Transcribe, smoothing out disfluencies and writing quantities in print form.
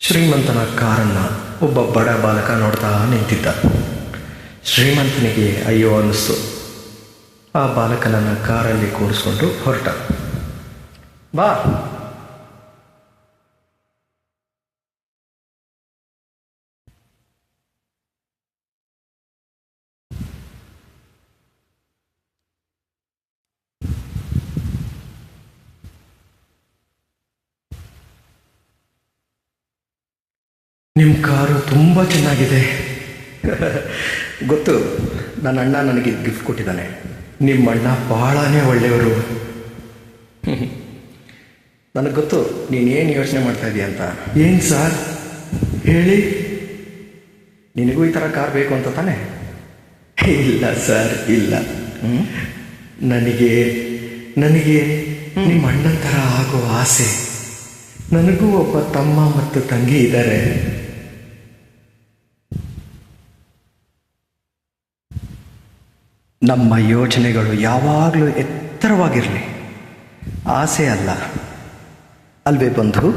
ಶ್ರೀಮಂತನ ಕಾರನ್ನು ಒಬ್ಬ ಬಡ ಬಾಲಕ ನೋಡ್ತಾ ನಿಂತಿದ್ದ. ಶ್ರೀಮಂತನಿಗೆ ಅಯ್ಯೋ ಅನ್ನಿಸ್ತು. ಆ ಬಾಲಕನನ್ನು ಕಾರಲ್ಲಿ ಕೂರಿಸ್ಕೊಂಡು ಹೊರಟ. ಬಾ, ನಿಮ್ಮ ಕಾರು ತುಂಬ ಚೆನ್ನಾಗಿದೆ. ಗೊತ್ತು, ನನ್ನ ಅಣ್ಣ ನನಗೆ ಗಿಫ್ಟ್ ಕೊಟ್ಟಿದ್ದಾನೆ. ನಿಮ್ಮ ಅಣ್ಣ ಬಹಳನೇ ಒಳ್ಳೆಯವರು. ನನಗೆ ಗೊತ್ತು ನೀನೇನು ಯೋಚನೆ ಮಾಡ್ತಾ ಇದೀಯ ಅಂತ. ಏನು ಸರ್ ಹೇಳಿ, ನಿನಗೂ ಈ ಥರ ಕಾರ್ ಬೇಕು ಅಂತ ತಾನೆ? ಇಲ್ಲ ಸರ್, ಇಲ್ಲ. ನನಗೆ ನಿಮ್ಮ ಅಣ್ಣನ ಥರ ಆಗೋ ಆಸೆ. ನನಗೂ ಒಬ್ಬ ತಮ್ಮ ಮತ್ತು ತಂಗಿ ಇದ್ದಾರೆ. ನಮ್ಮ ಯೋಚನೆಗಳು ಯಾವಾಗಲೂ ಎತ್ತರವಾಗಿರಲಿ, ಆಸೆ ಅಲ್ಲ. ಅಲ್ವೇ ಬಂಧು?